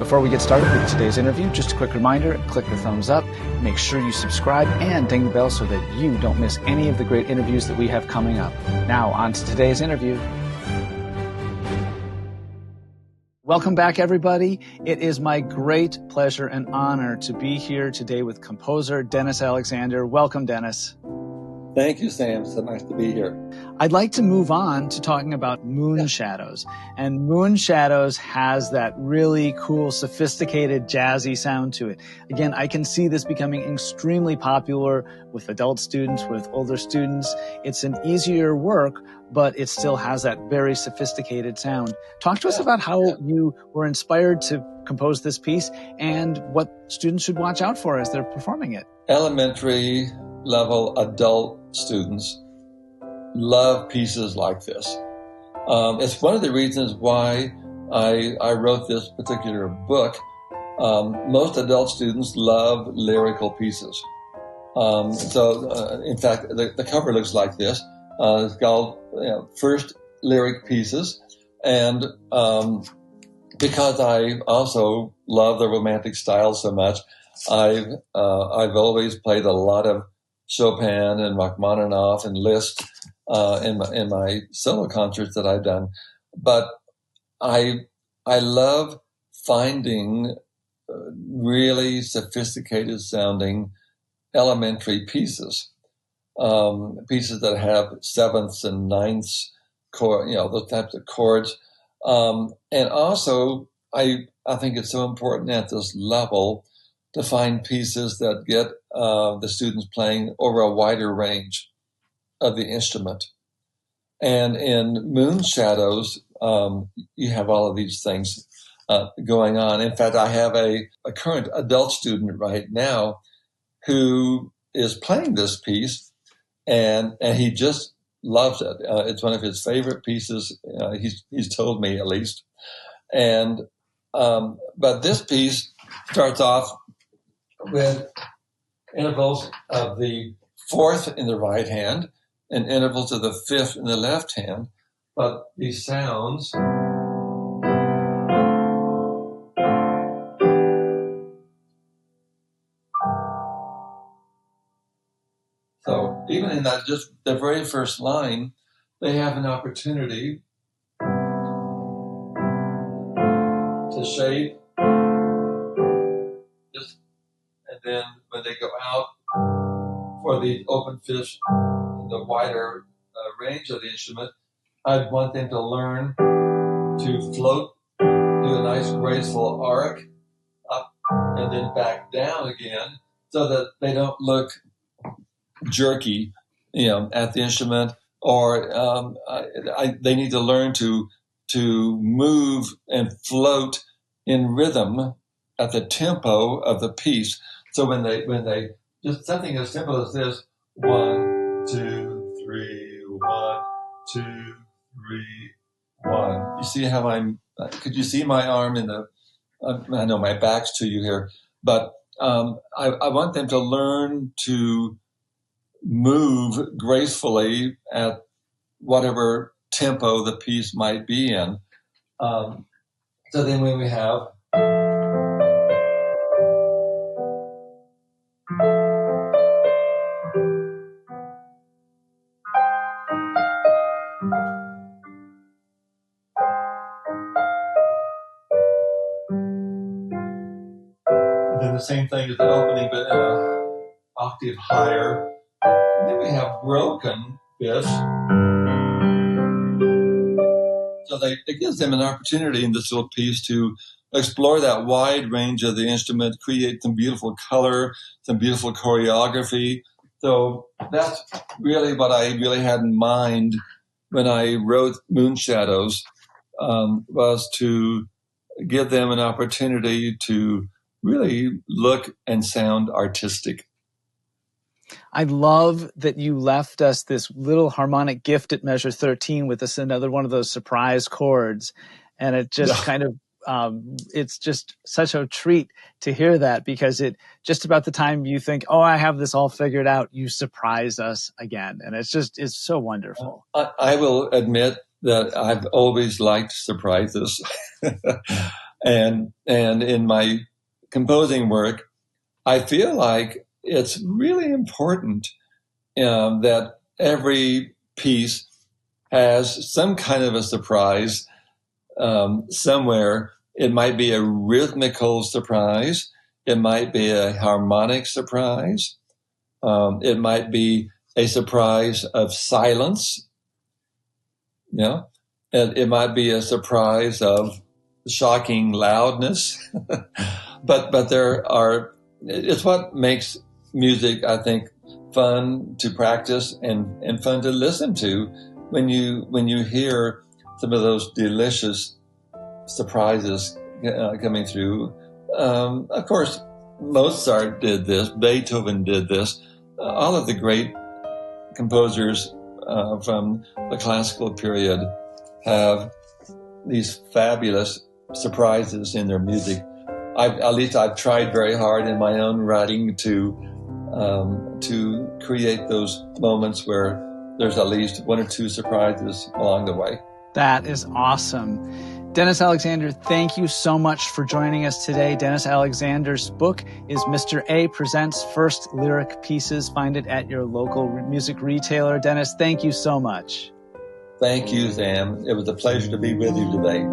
Before we get started with today's interview, just a quick reminder, click the thumbs up, make sure you subscribe and ding the bell so that you don't miss any of the great interviews that we have coming up. Now, on to today's interview. Welcome back, everybody. It is my great pleasure and honor to be here today with composer Dennis Alexander. Welcome, Dennis. Thank you, Sam. So nice to be here. I'd like to move on to talking about Moonshadows. And Moonshadows has that really cool, sophisticated, jazzy sound to it. Again, I can see this becoming extremely popular with adult students, with older students. It's an easier work, but it still has that very sophisticated sound. Talk to us about how you were inspired to compose this piece and what students should watch out for as they're performing it. Elementary level adult students love pieces like this. It's one of the reasons why I wrote this particular book. Most adult students love lyrical pieces. In fact, the cover looks like this. It's called First Lyric Pieces. And because I also love the romantic style so much, I've always played a lot of Chopin and Rachmaninoff and Liszt in my solo concerts that I've done. But I love finding really sophisticated sounding elementary pieces, pieces that have sevenths and ninths, those types of chords. And also, I think it's so important at this level to find pieces that get the students playing over a wider range of the instrument. And in Moonshadows, you have all of these things going on. In fact, I have a current adult student right now who is playing this piece, and he just loves it. It's one of his favorite pieces. He's told me, at least. And but this piece starts off with intervals of the fourth in the right hand and intervals of the fifth in the left hand. But these sounds so even in that, just the very first line, they have an opportunity to shape this, and then when they go out for the open fifth, the wider range of the instrument, I'd want them to learn to float, do a nice graceful arc up and then back down again, so that they don't look jerky, at the instrument, or they need to learn to move and float in rhythm at the tempo of the piece. So when they just something as simple as this, 1, 2, 3, 1, 2, 3, 1. You see how could you see my arm in the, I know my back's to you here, but I want them to learn to move gracefully at whatever tempo the piece might be in. So then when we have the same thing as the opening, but in an octave higher. And then we have broken fifths. So it gives them an opportunity in this little piece to explore that wide range of the instrument, create some beautiful color, some beautiful choreography. So that's really what I really had in mind when I wrote Moonshadows, was to give them an opportunity to really look and sound artistic. I love that you left us this little harmonic gift at measure 13 with us, another one of those surprise chords. And it just kind of, it's just such a treat to hear that, because it just about the time you think, oh, I have this all figured out, you surprise us again. And it's so wonderful. I will admit that I've always liked surprises. And in my composing work, I feel like it's really important that every piece has some kind of a surprise somewhere. It might be a rhythmical surprise. It might be a harmonic surprise. It might be a surprise of silence. And it might be a surprise of shocking loudness. but it's what makes music, I think, fun to practice and fun to listen to when you hear some of those delicious surprises coming through. Of course, Mozart did this, Beethoven did this, all of the great composers from the classical period have these fabulous surprises in their music. I've tried very hard in my own writing to create those moments where there's at least one or two surprises along the way. That is awesome. Dennis Alexander, thank you so much for joining us today. Dennis Alexander's book is Mr. A Presents First Lyric Pieces. Find it at your local music retailer. Dennis, thank you so much. Thank you, Sam. It was a pleasure to be with you today.